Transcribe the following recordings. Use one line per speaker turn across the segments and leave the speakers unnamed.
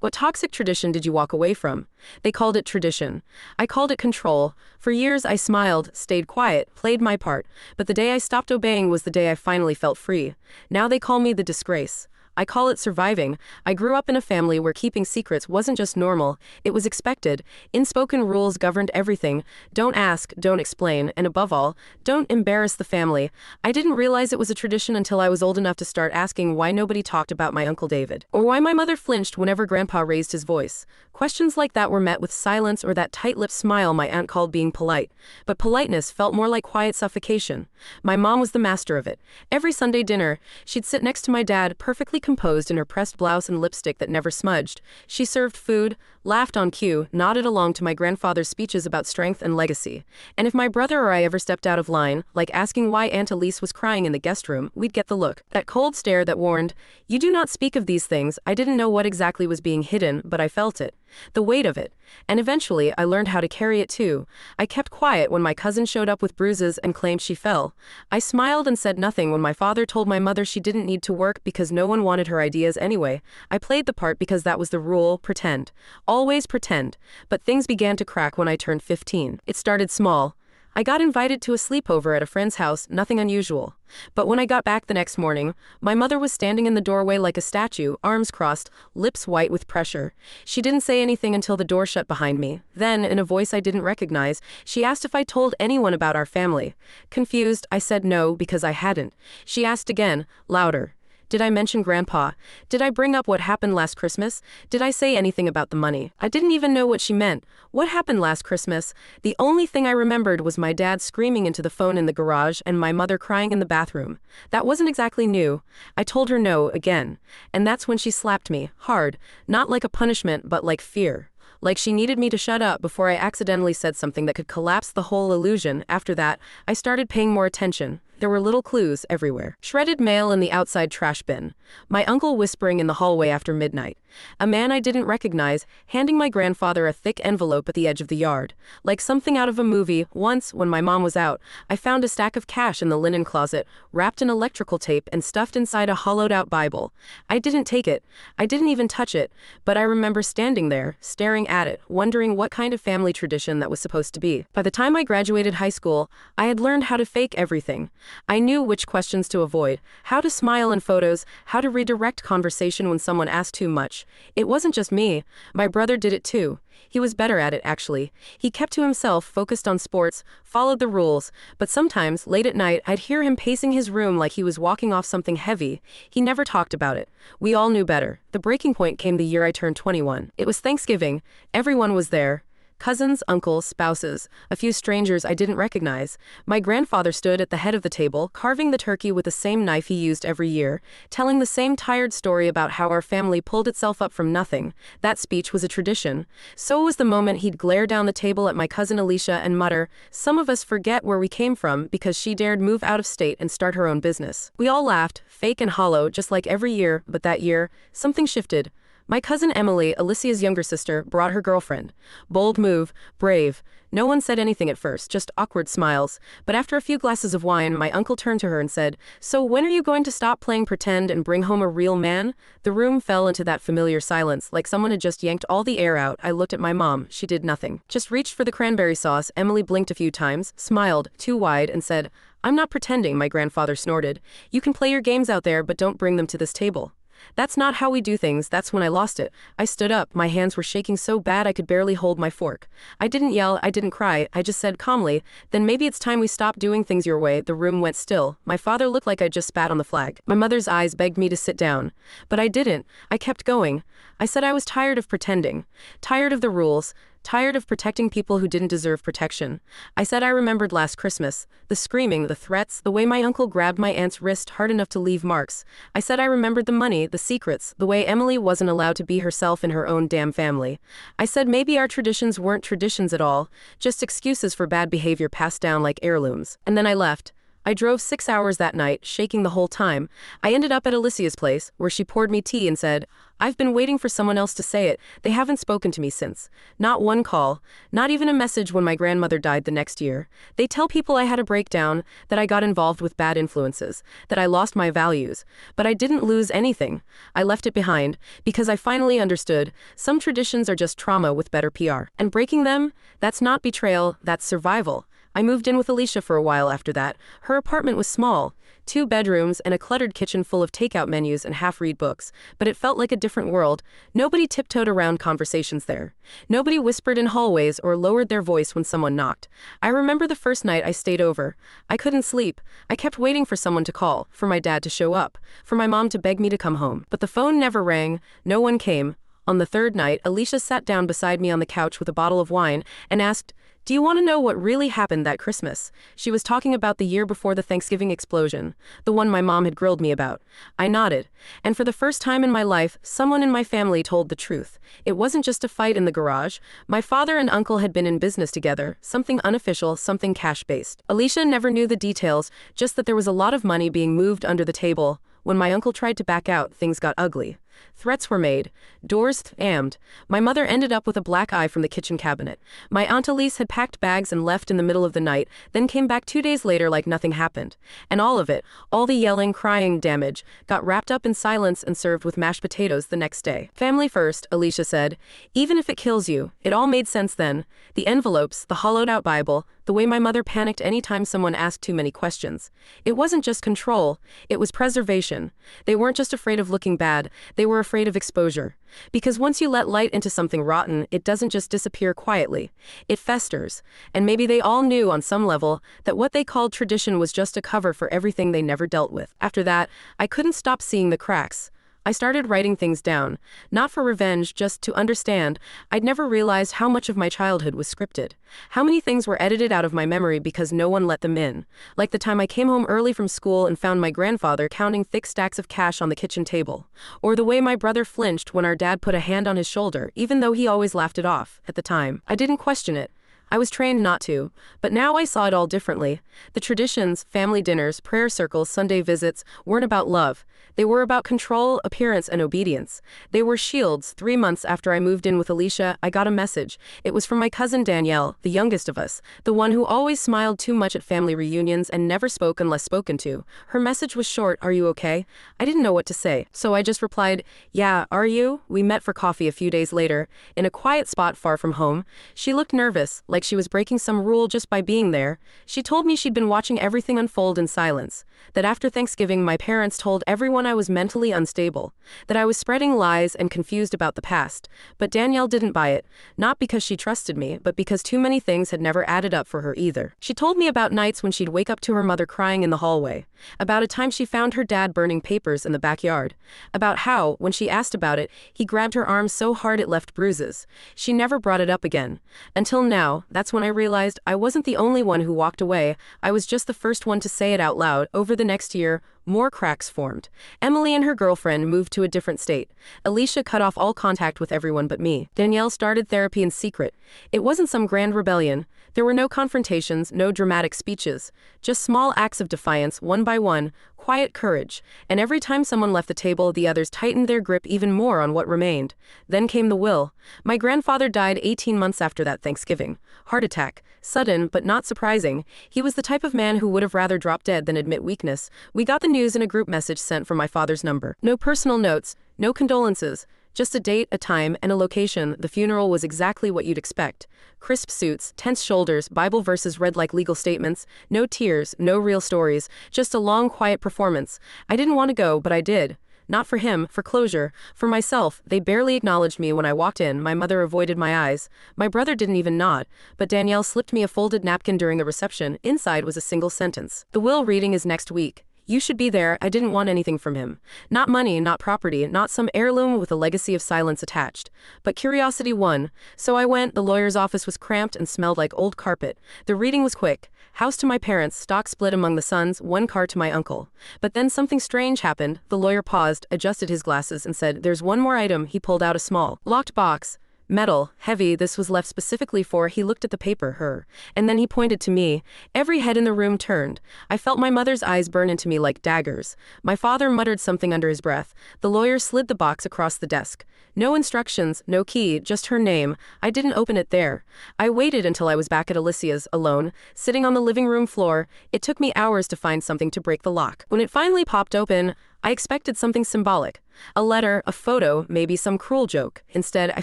What toxic tradition did you walk away from? They called it tradition. I called it control. For years I smiled, stayed quiet, played my part, but the day I stopped obeying was the day I finally felt free. Now they call me the disgrace. I call it surviving. I grew up in a family where keeping secrets wasn't just normal, it was expected. Unspoken rules governed everything. Don't ask, don't explain, and above all, don't embarrass the family. I didn't realize it was a tradition until I was old enough to start asking why nobody talked about my Uncle David, or why my mother flinched whenever Grandpa raised his voice. Questions like that were met with silence or that tight-lipped smile my aunt called being polite. But politeness felt more like quiet suffocation. My mom was the master of it. Every Sunday dinner, she'd sit next to my dad, perfectly composed in her pressed blouse and lipstick that never smudged. She served food, laughed on cue, nodded along to my grandfather's speeches about strength and legacy. And if my brother or I ever stepped out of line, like asking why Aunt Elise was crying in the guest room, we'd get the look, that cold stare that warned, "You do not speak of these things." I didn't know what exactly was being hidden, but I felt it. The weight of it. And eventually, I learned how to carry it too. I kept quiet when my cousin showed up with bruises and claimed she fell. I smiled and said nothing when my father told my mother she didn't need to work because no one wanted her ideas anyway. I played the part because that was the rule, pretend. Always pretend. But things began to crack when I turned 15. It started small. I got invited to a sleepover at a friend's house, nothing unusual. But when I got back the next morning, my mother was standing in the doorway like a statue, arms crossed, lips white with pressure. She didn't say anything until the door shut behind me. Then, in a voice I didn't recognize, she asked if I told anyone about our family. Confused, I said no because I hadn't. She asked again, louder. Did I mention Grandpa? Did I bring up what happened last Christmas? Did I say anything about the money? I didn't even know what she meant. What happened last Christmas? The only thing I remembered was my dad screaming into the phone in the garage and my mother crying in the bathroom. That wasn't exactly new. I told her no again. And that's when she slapped me, hard, not like a punishment but like fear. Like she needed me to shut up before I accidentally said something that could collapse the whole illusion. After that, I started paying more attention. There were little clues everywhere. Shredded mail in the outside trash bin. My uncle whispering in the hallway after midnight. A man I didn't recognize handing my grandfather a thick envelope at the edge of the yard. Like something out of a movie, once, when my mom was out, I found a stack of cash in the linen closet, wrapped in electrical tape and stuffed inside a hollowed-out Bible. I didn't take it. I didn't even touch it. But I remember standing there, staring at it, wondering what kind of family tradition that was supposed to be. By the time I graduated high school, I had learned how to fake everything. I knew which questions to avoid, how to smile in photos, how to redirect conversation when someone asked too much. It wasn't just me. My brother did it too. He was better at it, actually. He kept to himself, focused on sports, followed the rules, but sometimes, late at night, I'd hear him pacing his room like he was walking off something heavy. He never talked about it. We all knew better. The breaking point came the year I turned 21. It was Thanksgiving. Everyone was there. Cousins, uncles, spouses, a few strangers I didn't recognize. My grandfather stood at the head of the table, carving the turkey with the same knife he used every year, telling the same tired story about how our family pulled itself up from nothing. That speech was a tradition. So was the moment he'd glare down the table at my cousin Alicia and mutter, "Some of us forget where we came from," because she dared move out of state and start her own business. We all laughed, fake and hollow, just like every year, but that year, something shifted. My cousin Emily, Alicia's younger sister, brought her girlfriend. Bold move, brave. No one said anything at first, just awkward smiles. But after a few glasses of wine, my uncle turned to her and said, "So when are you going to stop playing pretend and bring home a real man?" The room fell into that familiar silence, like someone had just yanked all the air out. I looked at my mom. She did nothing. Just reached for the cranberry sauce. Emily blinked a few times, smiled, too wide, and said, "I'm not pretending," my grandfather snorted. "You can play your games out there, but don't bring them to this table." That's not how we do things. That's when I lost it. I stood up. My hands were shaking so bad I could barely hold my fork. I didn't yell. I didn't cry. I just said calmly, "Then maybe it's time we stop doing things your way." The room went still. My father looked like I'd just spat on the flag. My mother's eyes begged me to sit down. But I didn't. I kept going. I said I was tired of pretending. Tired of the rules. Tired of protecting people who didn't deserve protection. I said I remembered last Christmas. The screaming, the threats, the way my uncle grabbed my aunt's wrist hard enough to leave marks. I said I remembered the money, the secrets, the way Emily wasn't allowed to be herself in her own damn family. I said maybe our traditions weren't traditions at all, just excuses for bad behavior passed down like heirlooms. And then I left. I drove 6 hours that night, shaking the whole time. I ended up at Alicia's place, where she poured me tea and said, "I've been waiting for someone else to say it. They haven't spoken to me since. Not one call, not even a message when my grandmother died the next year. They tell people I had a breakdown, that I got involved with bad influences, that I lost my values. But I didn't lose anything. I left it behind, because I finally understood some traditions are just trauma with better PR. And breaking them, that's not betrayal, that's survival." I moved in with Alicia for a while after that. Her apartment was small, 2 bedrooms and a cluttered kitchen full of takeout menus and half-read books, but it felt like a different world. Nobody tiptoed around conversations there. Nobody whispered in hallways or lowered their voice when someone knocked. I remember the first night I stayed over. I couldn't sleep. I kept waiting for someone to call, for my dad to show up, for my mom to beg me to come home. But the phone never rang. No one came. On the third night, Alicia sat down beside me on the couch with a bottle of wine and asked, "Do you want to know what really happened that Christmas?" She was talking about the year before the Thanksgiving explosion, the one my mom had grilled me about. I nodded, and for the first time in my life, someone in my family told the truth. It wasn't just a fight in the garage. My father and uncle had been in business together, something unofficial, something cash-based. Alicia never knew the details, just that there was a lot of money being moved under the table. When my uncle tried to back out, things got ugly. Threats were made. Doors slammed. My mother ended up with a black eye from the kitchen cabinet. My Aunt Elise had packed bags and left in the middle of the night, then came back 2 days later like nothing happened. And all of it, all the yelling, crying, damage, got wrapped up in silence and served with mashed potatoes the next day. "Family first," Alicia said. "Even if it kills you, it all made sense then. The envelopes, the hollowed-out Bible, the way my mother panicked any time someone asked too many questions. It wasn't just control, it was preservation. They weren't just afraid of looking bad, they were afraid of exposure. Because once you let light into something rotten, it doesn't just disappear quietly. It festers. And maybe they all knew on some level that what they called tradition was just a cover for everything they never dealt with. After that, I couldn't stop seeing the cracks. I started writing things down, not for revenge, just to understand. I'd never realized how much of my childhood was scripted. How many things were edited out of my memory because no one let them in. Like the time I came home early from school and found my grandfather counting thick stacks of cash on the kitchen table. Or the way my brother flinched when our dad put a hand on his shoulder, even though he always laughed it off. At the time, I didn't question it. I was trained not to, but now I saw it all differently. The traditions, family dinners, prayer circles, Sunday visits, weren't about love. They were about control, appearance, and obedience. They were shields. 3 months after I moved in with Alicia, I got a message. It was from my cousin Danielle, the youngest of us, the one who always smiled too much at family reunions and never spoke unless spoken to. Her message was short, "Are you okay?" I didn't know what to say, so I just replied, "Yeah, are you?" We met for coffee a few days later, in a quiet spot far from home. She looked nervous, like she was breaking some rule just by being there. She told me she'd been watching everything unfold in silence, that after Thanksgiving my parents told everyone I was mentally unstable, that I was spreading lies and confused about the past. But Danielle didn't buy it, not because she trusted me, but because too many things had never added up for her either. She told me about nights when she'd wake up to her mother crying in the hallway, about a time she found her dad burning papers in the backyard, about how, when she asked about it, he grabbed her arm so hard it left bruises. She never brought it up again. Until now, that's when I realized I wasn't the only one who walked away. I was just the first one to say it out loud. Over the next year, more cracks formed. Emily and her girlfriend moved to a different state. Alicia cut off all contact with everyone but me. Danielle started therapy in secret. It wasn't some grand rebellion. There were no confrontations, no dramatic speeches, just small acts of defiance, one by one, quiet courage. And every time someone left the table, the others tightened their grip even more on what remained. Then came the will. My grandfather died 18 months after that Thanksgiving. Heart attack. Sudden, but not surprising. He was the type of man who would have rather dropped dead than admit weakness. We got the news in a group message sent from my father's number. No personal notes, no condolences. Just a date, a time, and a location. The funeral was exactly what you'd expect. Crisp suits, tense shoulders, Bible verses read like legal statements. No tears, no real stories. Just a long, quiet performance. I didn't want to go, but I did. Not for him, for closure. For myself, they barely acknowledged me when I walked in. My mother avoided my eyes. My brother didn't even nod. But Danielle slipped me a folded napkin during the reception. Inside was a single sentence. "The will reading is next week. You should be there." I didn't want anything from him. Not money, not property, not some heirloom with a legacy of silence attached. But curiosity won. So I went. The lawyer's office was cramped and smelled like old carpet. The reading was quick. House to my parents, stock split among the sons, 1 car to my uncle. But then something strange happened. The lawyer paused, adjusted his glasses, and said, "There's one more item." He pulled out a small, locked box. Metal, heavy, this was left specifically for. He looked at the paper, her, and then he pointed to me. Every head in the room turned. I felt my mother's eyes burn into me like daggers. My father muttered something under his breath. The lawyer slid the box across the desk. No instructions, no key, just her name. I didn't open it there. I waited until I was back at Alicia's, alone, sitting on the living room floor. It took me hours to find something to break the lock. When it finally popped open, I expected something symbolic. A letter, a photo, maybe some cruel joke. Instead, I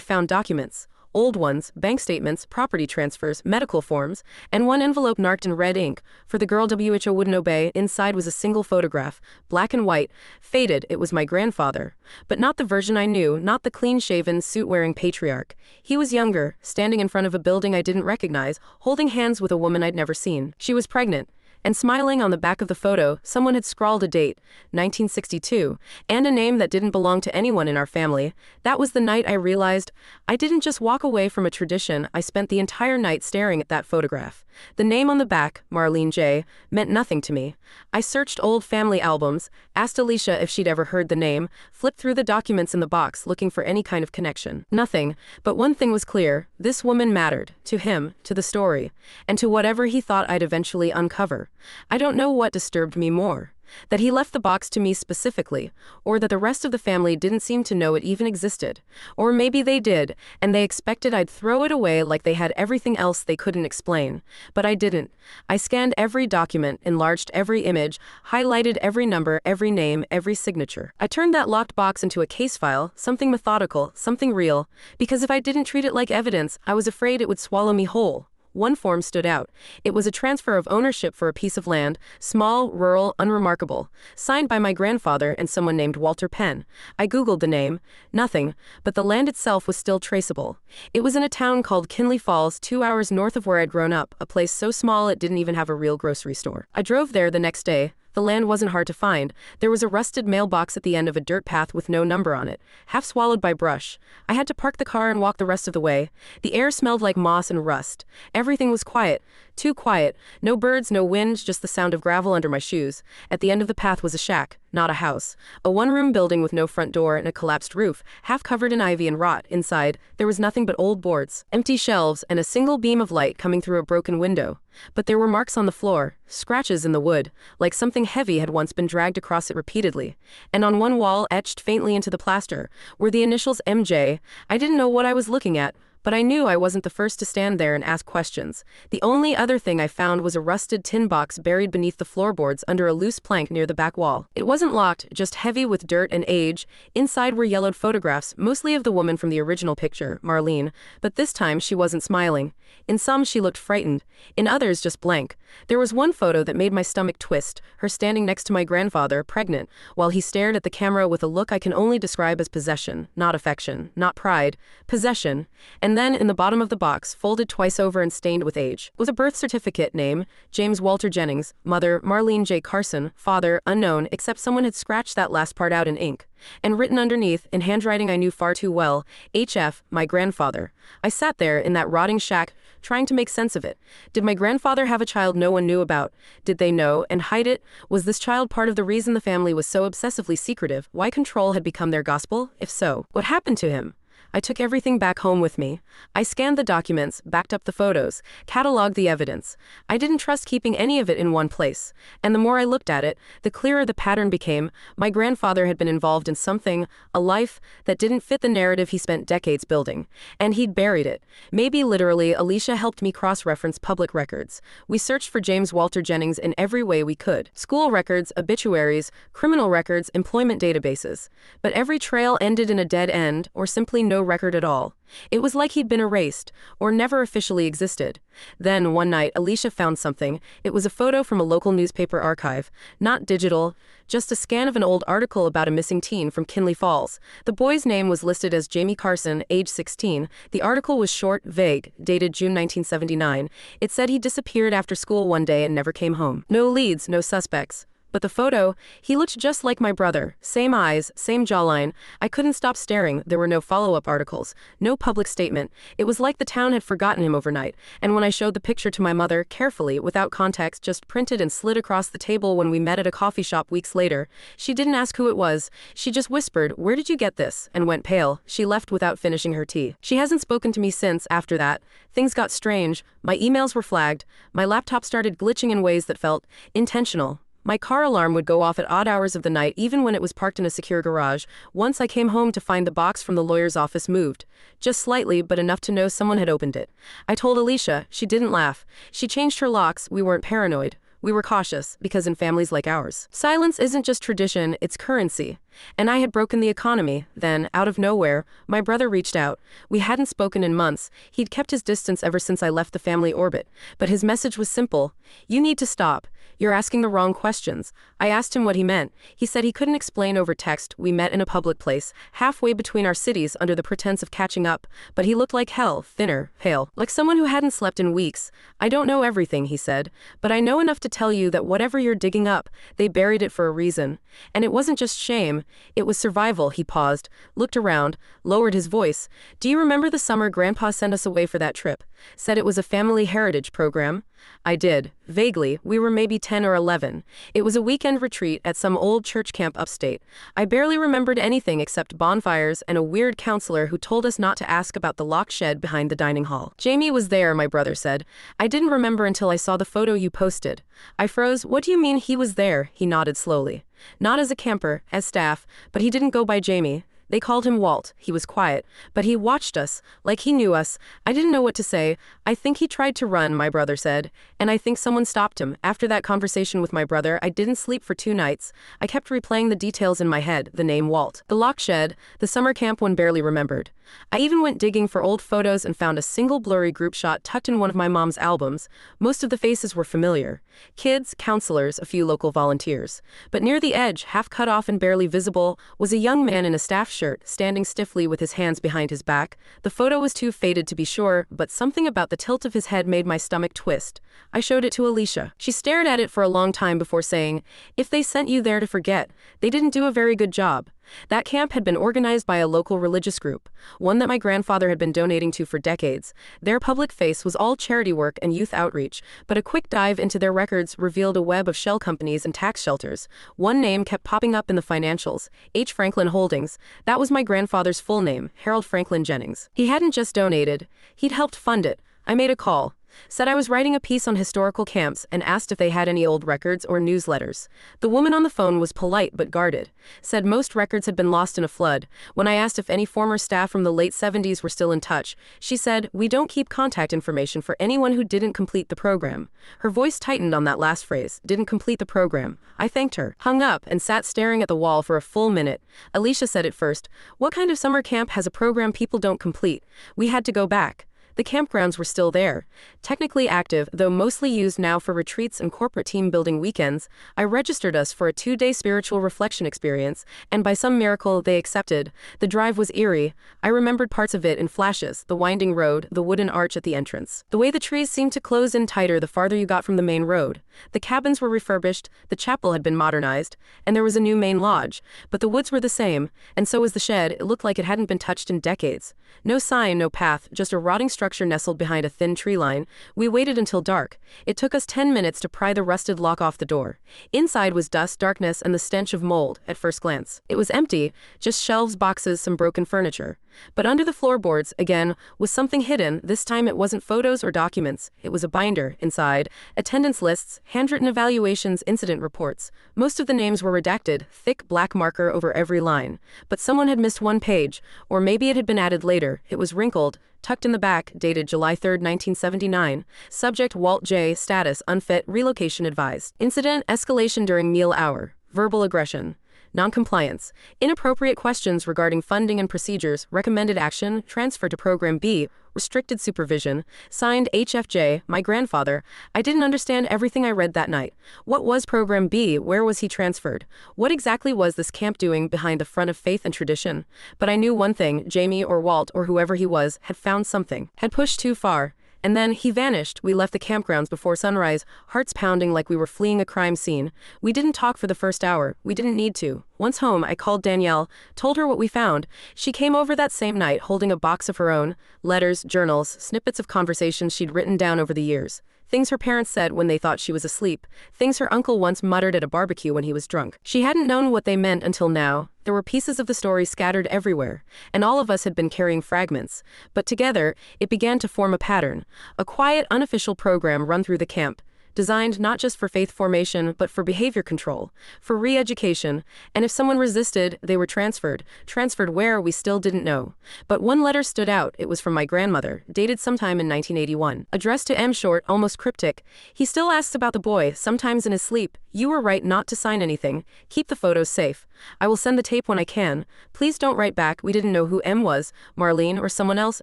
found documents. Old ones, bank statements, property transfers, medical forms, and one envelope marked in red ink. For the girl WHO wouldn't obey. Inside was a single photograph, black and white, faded. It was my grandfather. But not the version I knew, not the clean-shaven, suit-wearing patriarch. He was younger, standing in front of a building I didn't recognize, holding hands with a woman I'd never seen. She was pregnant. And smiling. On the back of the photo, someone had scrawled a date, 1962, and a name that didn't belong to anyone in our family. That was the night I realized I didn't just walk away from a tradition. I spent the entire night staring at that photograph. The name on the back, Marlene J., meant nothing to me. I searched old family albums, asked Alicia if she'd ever heard the name, flipped through the documents in the box looking for any kind of connection. Nothing, but one thing was clear. This woman mattered, to him, to the story, and to whatever he thought I'd eventually uncover. I don't know what disturbed me more. That he left the box to me specifically, or that the rest of the family didn't seem to know it even existed. Or maybe they did, and they expected I'd throw it away like they had everything else they couldn't explain. But I didn't. I scanned every document, enlarged every image, highlighted every number, every name, every signature. I turned that locked box into a case file, something methodical, something real, because if I didn't treat it like evidence, I was afraid it would swallow me whole. One form stood out. It was a transfer of ownership for a piece of land, small, rural, unremarkable, signed by my grandfather and someone named Walter Penn. I googled the name. Nothing, but the land itself was still traceable. It was in a town called Kinley Falls, 2 hours north of where I'd grown up, a place so small it didn't even have a real grocery store. I drove there the next day. The land wasn't hard to find. There was a rusted mailbox at the end of a dirt path with no number on it, half swallowed by brush. I had to park the car and walk the rest of the way. The air smelled like moss and rust. Everything was quiet. Too quiet. No birds, no wind, just the sound of gravel under my shoes. At the end of the path was a shack, not a house. A one-room building with no front door and a collapsed roof, half covered in ivy and rot. Inside, there was nothing but old boards, empty shelves, and a single beam of light coming through a broken window. But there were marks on the floor, scratches in the wood, like something heavy had once been dragged across it repeatedly. And on one wall, etched faintly into the plaster, were the initials MJ. I didn't know what I was looking at, but I knew I wasn't the first to stand there and ask questions. The only other thing I found was a rusted tin box buried beneath the floorboards under a loose plank near the back wall. It wasn't locked, just heavy with dirt and age. Inside were yellowed photographs, mostly of the woman from the original picture, Marlene, but this time she wasn't smiling. In some she looked frightened, in others just blank. There was one photo that made my stomach twist, her standing next to my grandfather, pregnant, while he stared at the camera with a look I can only describe as possession, not affection, not pride, possession. And then, in the bottom of the box, folded twice over and stained with age, was a birth certificate. Name, James Walter Jennings. Mother, Marlene J. Carson. Father, unknown, except someone had scratched that last part out in ink. And written underneath, in handwriting I knew far too well, HF, my grandfather. I sat there, in that rotting shack, trying to make sense of it. Did my grandfather have a child no one knew about? Did they know, and hide it? Was this child part of the reason the family was so obsessively secretive? Why control had become their gospel? If so, what happened to him? I took everything back home with me. I scanned the documents, backed up the photos, cataloged the evidence. I didn't trust keeping any of it in one place. And the more I looked at it, the clearer the pattern became. My grandfather had been involved in something, a life, that didn't fit the narrative he spent decades building. And he'd buried it. Maybe literally. Alicia helped me cross-reference public records. We searched for James Walter Jennings in every way we could. School records, obituaries, criminal records, employment databases. But every trail ended in a dead end, or simply no record at all. It was like he'd been erased, or never officially existed. Then, one night, Alicia found something. It was a photo from a local newspaper archive. Not digital, just a scan of an old article about a missing teen from Kinley Falls. The boy's name was listed as Jamie Carson, age 16. The article was short, vague, dated June 1979. It said he disappeared after school one day and never came home. No leads, no suspects. But the photo, he looked just like my brother. Same eyes, same jawline. I couldn't stop staring. There were no follow-up articles, no public statement. It was like the town had forgotten him overnight. And when I showed the picture to my mother, carefully, without context, just printed and slid across the table when we met at a coffee shop weeks later, she didn't ask who it was. She just whispered, "Where did you get this?" and went pale. She left without finishing her tea. She hasn't spoken to me since. After that, things got strange. My emails were flagged. My laptop started glitching in ways that felt intentional. My car alarm would go off at odd hours of the night, even when it was parked in a secure garage. Once I came home to find the box from the lawyer's office moved. Just slightly, but enough to know someone had opened it. I told Alicia. She didn't laugh. She changed her locks. We weren't paranoid. We were cautious, because in families like ours, silence isn't just tradition, it's currency. And I had broken the economy. Then, out of nowhere, my brother reached out. We hadn't spoken in months. He'd kept his distance ever since I left the family orbit. But his message was simple. "You need to stop. You're asking the wrong questions." I asked him what he meant. He said he couldn't explain over text. We met in a public place, halfway between our cities under the pretense of catching up. But he looked like hell, thinner, pale, like someone who hadn't slept in weeks. "I don't know everything," he said, "but I know enough to tell you that whatever you're digging up, they buried it for a reason. And it wasn't just shame. It was survival." He paused, looked around, lowered his voice. "Do you remember the summer Grandpa sent us away for that trip? Said it was a family heritage program?" I did. Vaguely. We were maybe 10 or 11. It was a weekend retreat at some old church camp upstate. I barely remembered anything except bonfires and a weird counselor who told us not to ask about the locked shed behind the dining hall. "Jamie was there," my brother said. "I didn't remember until I saw the photo you posted." I froze. "What do you mean he was there?" He nodded slowly. "Not as a camper, as staff, but he didn't go by Jamie. They called him Walt." He was quiet, but he watched us, like he knew us. I didn't know what to say. "I think he tried to run," my brother said, "and I think someone stopped him." After that conversation with my brother, I didn't sleep for 2 nights. I kept replaying the details in my head, the name Walt, the locked shed, the summer camp one barely remembered. I even went digging for old photos and found a single blurry group shot tucked in one of my mom's albums. Most of the faces were familiar. Kids, counselors, a few local volunteers. But near the edge, half cut off and barely visible, was a young man in a staff shirt, standing stiffly with his hands behind his back. The photo was too faded to be sure, but something about the tilt of his head made my stomach twist. I showed it to Alicia. She stared at it for a long time before saying, "If they sent you there to forget, they didn't do a very good job." That camp had been organized by a local religious group, one that my grandfather had been donating to for decades. Their public face was all charity work and youth outreach, but a quick dive into their records revealed a web of shell companies and tax shelters. One name kept popping up in the financials, H. Franklin Holdings. That was my grandfather's full name, Harold Franklin Jennings. He hadn't just donated, he'd helped fund it. I made a call. Said I was writing a piece on historical camps and asked if they had any old records or newsletters. The woman on the phone was polite but guarded. Said most records had been lost in a flood. When I asked if any former staff from the late 70s were still in touch, she said, "We don't keep contact information for anyone who didn't complete the program." Her voice tightened on that last phrase, "didn't complete the program." I thanked her, hung up, and sat staring at the wall for a full minute. Alicia said it first. "What kind of summer camp has a program people don't complete?" We had to go back. The campgrounds were still there, technically active, though mostly used now for retreats and corporate team-building weekends. I registered us for a 2-day spiritual reflection experience, and by some miracle they accepted. The drive was eerie. I remembered parts of it in flashes, the winding road, the wooden arch at the entrance. The way the trees seemed to close in tighter the farther you got from the main road. The cabins were refurbished, the chapel had been modernized, and there was a new main lodge. But the woods were the same, and so was the shed. It looked like it hadn't been touched in decades. No sign, no path, just a rotting structure nestled behind a thin tree line. We waited until dark. It took us 10 minutes to pry the rusted lock off the door. Inside was dust, darkness, and the stench of mold, at first glance. It was empty, just shelves, boxes, some broken furniture. But under the floorboards, again, was something hidden. This time it wasn't photos or documents. It was a binder. Inside, attendance lists, handwritten evaluations, incident reports. Most of the names were redacted, thick black marker over every line. But someone had missed one page, or maybe it had been added later. It was wrinkled, tucked in the back, dated July 3, 1979. Subject Walt J. Status unfit, relocation advised. Incident escalation during meal hour. Verbal aggression. Non-compliance. Inappropriate questions regarding funding and procedures. Recommended action. Transfer to Program B. Restricted supervision. Signed HFJ, my grandfather. I didn't understand everything I read that night. What was Program B? Where was he transferred? What exactly was this camp doing behind the front of faith and tradition? But I knew one thing, Jamie or Walt or whoever he was had found something, had pushed too far. And then he vanished. We left the campgrounds before sunrise, hearts pounding like we were fleeing a crime scene. We didn't talk for the first hour. We didn't need to. Once home, I called Danielle, told her what we found. She came over that same night holding a box of her own, letters, journals, snippets of conversations she'd written down over the years. Things her parents said when they thought she was asleep. Things her uncle once muttered at a barbecue when he was drunk. She hadn't known what they meant until now. There were pieces of the story scattered everywhere, and all of us had been carrying fragments. But together, it began to form a pattern. A quiet, unofficial program run through the camp, designed not just for faith formation, but for behavior control, for re-education, and if someone resisted, they were transferred. Transferred where, we still didn't know. But one letter stood out. It was from my grandmother, dated sometime in 1981. Addressed to M. Short, almost cryptic. He still asks about the boy, sometimes in his sleep. You were right not to sign anything. Keep the photos safe. I will send the tape when I can. Please don't write back. We didn't know who M was, Marlene or someone else,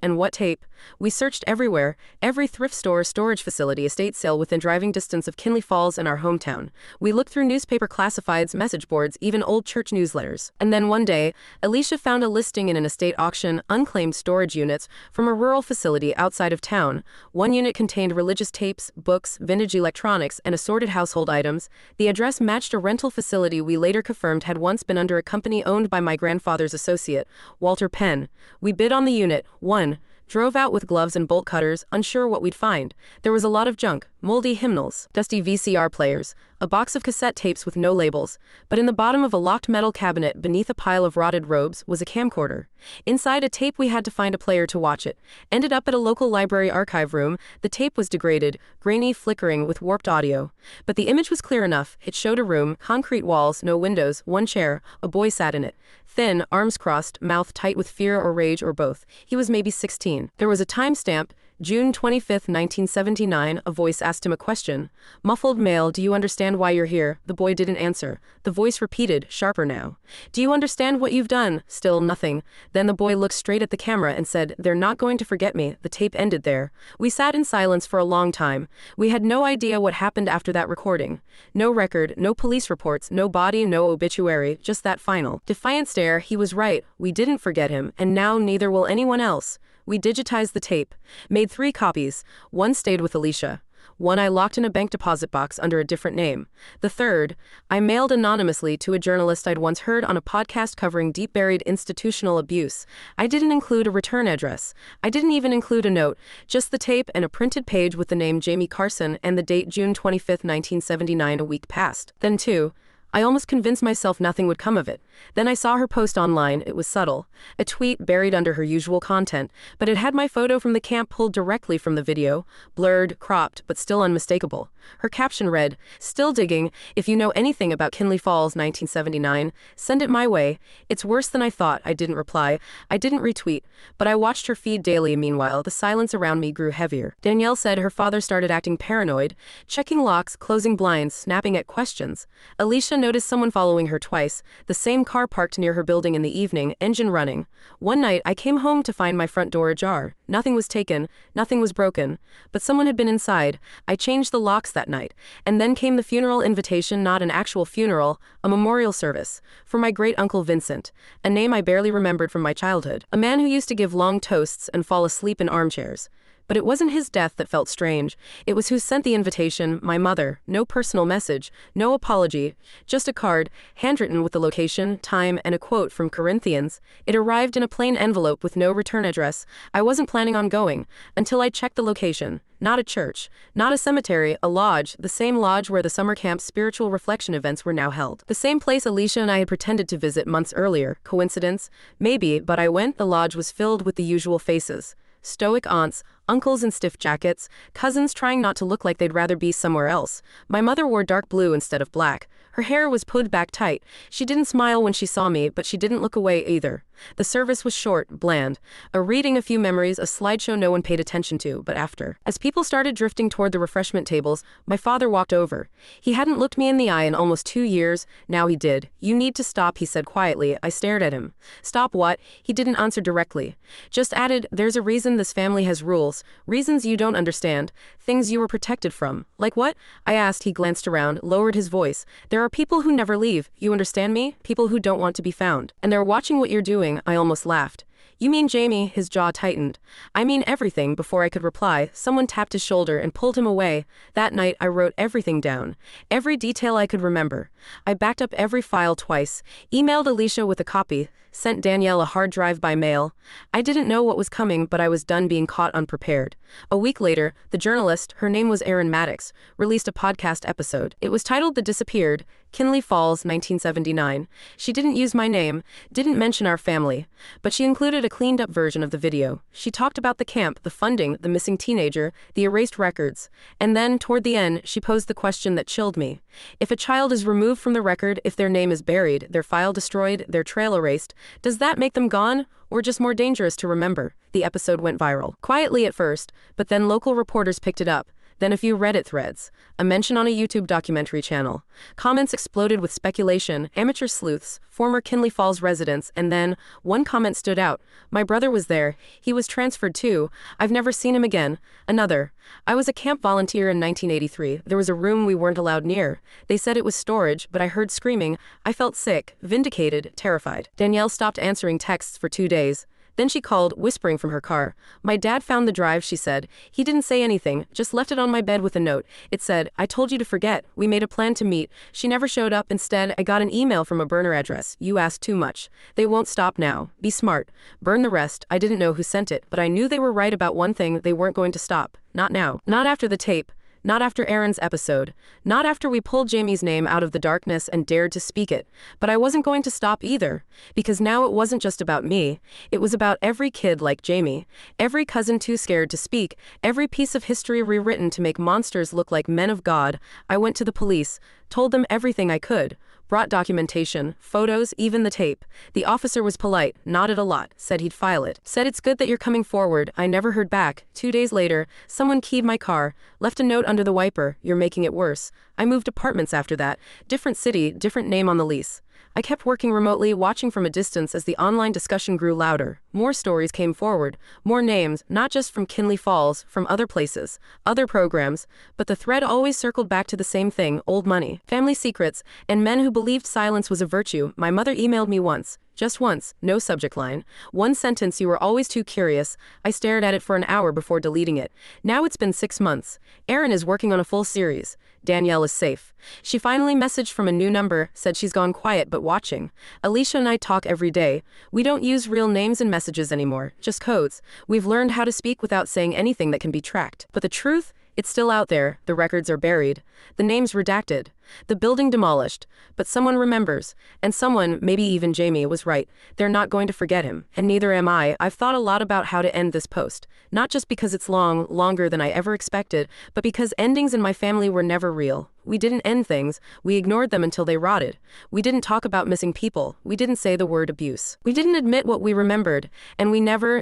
and what tape. We searched everywhere, every thrift store, storage facility, estate sale within driving distance of Kinley Falls and our hometown. We looked through newspaper classifieds, message boards, even old church newsletters. And then one day, Alicia found a listing in an estate auction, unclaimed storage units from a rural facility outside of town. One unit contained religious tapes, books, vintage electronics, and assorted household items. The address matched a rental facility we later confirmed had once been under a company owned by my grandfather's associate, Walter Penn. We bid on the unit, won, drove out with gloves and bolt cutters, unsure what we'd find. There was a lot of junk, moldy hymnals, dusty VCR players, a box of cassette tapes with no labels, but in the bottom of a locked metal cabinet beneath a pile of rotted robes was a camcorder. Inside a tape, we had to find a player to watch it. Ended up at a local library archive room. The tape was degraded, grainy, flickering, with warped audio. But the image was clear enough. It showed a room, concrete walls, no windows, one chair, a boy sat in it. Thin, arms crossed, mouth tight with fear or rage or both. He was maybe 16. There was a timestamp, June 25, 1979, a voice asked him a question. Muffled male, do you understand why you're here? The boy didn't answer. The voice repeated, sharper now. Do you understand what you've done? Still nothing. Then the boy looked straight at the camera and said, they're not going to forget me. The tape ended there. We sat in silence for a long time. We had no idea what happened after that recording. No record, no police reports, no body, no obituary, just that final, defiant stare. He was right. We didn't forget him, and now neither will anyone else. We digitized the tape, made 3 copies. One stayed with Alicia. One I locked in a bank deposit box under a different name. The third, I mailed anonymously to a journalist I'd once heard on a podcast covering deep-buried institutional abuse. I didn't include a return address. I didn't even include a note, just the tape and a printed page with the name Jamie Carson and the date June 25, 1979. A week passed. Then too, I almost convinced myself nothing would come of it. Then I saw her post online. It was subtle. A tweet buried under her usual content, but it had my photo from the camp pulled directly from the video, blurred, cropped, but still unmistakable. Her caption read, still digging. If you know anything about Kinley Falls 1979, send it my way. It's worse than I thought. I didn't reply. I didn't retweet, but I watched her feed daily. Meanwhile, the silence around me grew heavier. Danielle said her father started acting paranoid, checking locks, closing blinds, snapping at questions. Alicia noticed someone following her twice, the same car parked near her building in the evening, engine running. One night, I came home to find my front door ajar. Nothing was taken, nothing was broken, but someone had been inside. I changed the locks that night, and then came the funeral invitation, not an actual funeral, a memorial service, for my great-uncle Vincent, a name I barely remembered from my childhood, a man who used to give long toasts and fall asleep in armchairs. But it wasn't his death that felt strange. It was who sent the invitation, my mother. No personal message, no apology, just a card, handwritten with the location, time, and a quote from Corinthians. It arrived in a plain envelope with no return address. I wasn't planning on going, until I checked the location. Not a church, not a cemetery, a lodge, the same lodge where the summer camp's spiritual reflection events were now held. The same place Alicia and I had pretended to visit months earlier. Coincidence? Maybe, but I went. The lodge was filled with the usual faces. Stoic aunts, uncles in stiff jackets, cousins trying not to look like they'd rather be somewhere else. My mother wore dark blue instead of black. Her hair was pulled back tight. She didn't smile when she saw me, but she didn't look away either. The service was short, bland. A reading, a few memories, a slideshow no one paid attention to, but after. As people started drifting toward the refreshment tables, my father walked over. He hadn't looked me in the eye in almost 2 years. Now he did. You need to stop, he said quietly. I stared at him. Stop what? He didn't answer directly. Just added, there's a reason this family has rules. else, reasons you don't understand, things you were protected from. Like what? I asked. He glanced around, lowered his voice. There are people who never leave, you understand me? People who don't want to be found. And they're watching what you're doing. I almost laughed. You mean Jamie? His jaw tightened. I mean everything. Before I could reply, someone tapped his shoulder and pulled him away. That night, I wrote everything down. Every detail I could remember. I backed up every file twice, emailed Alicia with a copy, sent Danielle a hard drive by mail. I didn't know what was coming, but I was done being caught unprepared. A week later, the journalist, her name was Erin Maddox, released a podcast episode. It was titled The Disappeared, Kinley Falls, 1979. She didn't use my name, didn't mention our family, but she included a cleaned-up version of the video. She talked about the camp, the funding, the missing teenager, the erased records. And then, toward the end, she posed the question that chilled me. If a child is removed from the record, if their name is buried, their file destroyed, their trail erased, does that make them gone, or just more dangerous to remember? The episode went viral. Quietly at first, but then local reporters picked it up. Then a few Reddit threads, a mention on a YouTube documentary channel. Comments exploded with speculation, amateur sleuths, former Kinley Falls residents, and then one comment stood out. My brother was there. He was transferred too. I've never seen him again. Another. I was a camp volunteer in 1983. There was a room we weren't allowed near. They said it was storage, but I heard screaming. I felt sick, vindicated, terrified. Danielle stopped answering texts for 2 days. Then she called, whispering from her car. My dad found the drive, she said. He didn't say anything, just left it on my bed with a note. It said, I told you to forget. We made a plan to meet. She never showed up. Instead, I got an email from a burner address. You asked too much. They won't stop now. Be smart. Burn the rest. I didn't know who sent it, but I knew they were right about one thing. They weren't going to stop. Not now. Not after the tape. Not after Erin's episode. Not after we pulled Jamie's name out of the darkness and dared to speak it. But I wasn't going to stop either. Because now it wasn't just about me. It was about every kid like Jamie. Every cousin too scared to speak. Every piece of history rewritten to make monsters look like men of God. I went to the police. Told them everything I could. Brought documentation, photos, even the tape. The officer was polite, nodded a lot, said he'd file it. Said it's good that you're coming forward. I never heard back. 2 days later, someone keyed my car, left a note under the wiper, you're making it worse. I moved apartments after that. Different city, different name on the lease. I kept working remotely, watching from a distance as the online discussion grew louder. More stories came forward, more names, not just from Kinley Falls, from other places, other programs, but the thread always circled back to the same thing, old money, family secrets, and men who believed silence was a virtue. My mother emailed me once. Just once, no subject line. One sentence, you were always too curious. I stared at it for an hour before deleting it. Now it's been 6 months. Erin is working on a full series. Danielle is safe. She finally messaged from a new number, said she's gone quiet but watching. Alicia and I talk every day. We don't use real names in messages anymore, just codes. We've learned how to speak without saying anything that can be tracked. But the truth? It's still out there, the records are buried, the names redacted, the building demolished, but someone remembers, and someone, maybe even Jamie, was right. They're not going to forget him, and neither am I. I've thought a lot about how to end this post, not just because it's long, longer than I ever expected, but because endings in my family were never real. We didn't end things, we ignored them until they rotted. We didn't talk about missing people, we didn't say the word abuse. We didn't admit what we remembered, and we never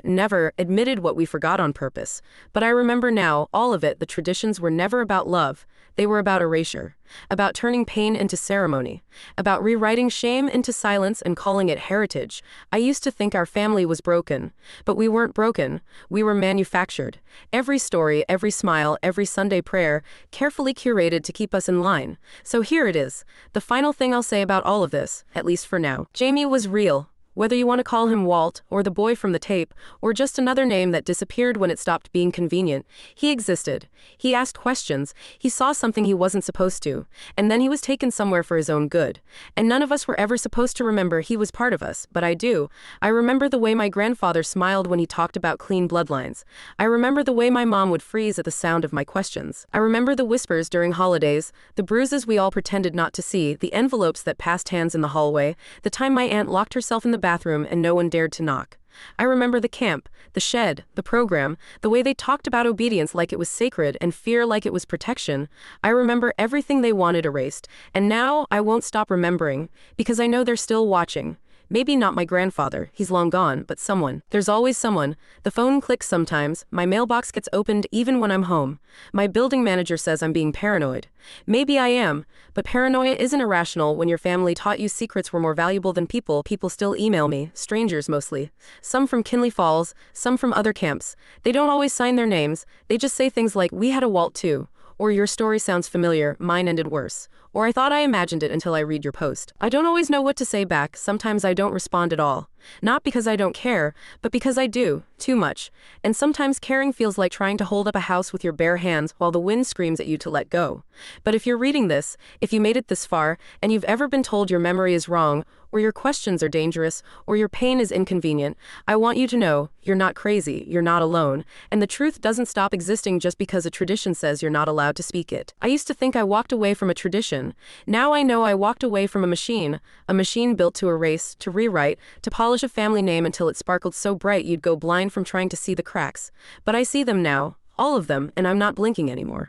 admitted what we forgot on purpose. But I remember now, all of it. The traditions were never about love, they were about erasure. About turning pain into ceremony, about rewriting shame into silence and calling it heritage. I used to think our family was broken, but we weren't broken, we were manufactured. Every story, every smile, every Sunday prayer, carefully curated to keep us in line. So here it is, the final thing I'll say about all of this, at least for now. Jamie was real. Whether you want to call him Walt, or the boy from the tape, or just another name that disappeared when it stopped being convenient, he existed. He asked questions, he saw something he wasn't supposed to, and then he was taken somewhere for his own good. And none of us were ever supposed to remember he was part of us, but I do. I remember the way my grandfather smiled when he talked about clean bloodlines. I remember the way my mom would freeze at the sound of my questions. I remember the whispers during holidays, the bruises we all pretended not to see, the envelopes that passed hands in the hallway, the time my aunt locked herself in the bathroom and no one dared to knock. I remember the camp, the shed, the program, the way they talked about obedience like it was sacred and fear like it was protection. I remember everything they wanted erased, and now I won't stop remembering, because I know they're still watching. Maybe not my grandfather, he's long gone, but someone. There's always someone. The phone clicks sometimes, my mailbox gets opened even when I'm home. My building manager says I'm being paranoid. Maybe I am, but paranoia isn't irrational. When your family taught you secrets were more valuable than people. People still email me, strangers mostly. Some from Kinley Falls, some from other camps. They don't always sign their names, they just say things like, "We had a Walt too." Or "Your story sounds familiar, mine ended worse." Or "I thought I imagined it until I read your post." I don't always know what to say back, sometimes I don't respond at all. Not because I don't care, but because I do, too much. And sometimes caring feels like trying to hold up a house with your bare hands while the wind screams at you to let go. But if you're reading this, if you made it this far, and you've ever been told your memory is wrong, or your questions are dangerous, or your pain is inconvenient, I want you to know, you're not crazy, you're not alone, and the truth doesn't stop existing just because a tradition says you're not allowed to speak it. I used to think I walked away from a tradition. Now I know I walked away from a machine built to erase, to rewrite, to polish a family name until it sparkled so bright you'd go blind from trying to see the cracks. But I see them now, all of them, and I'm not blinking anymore.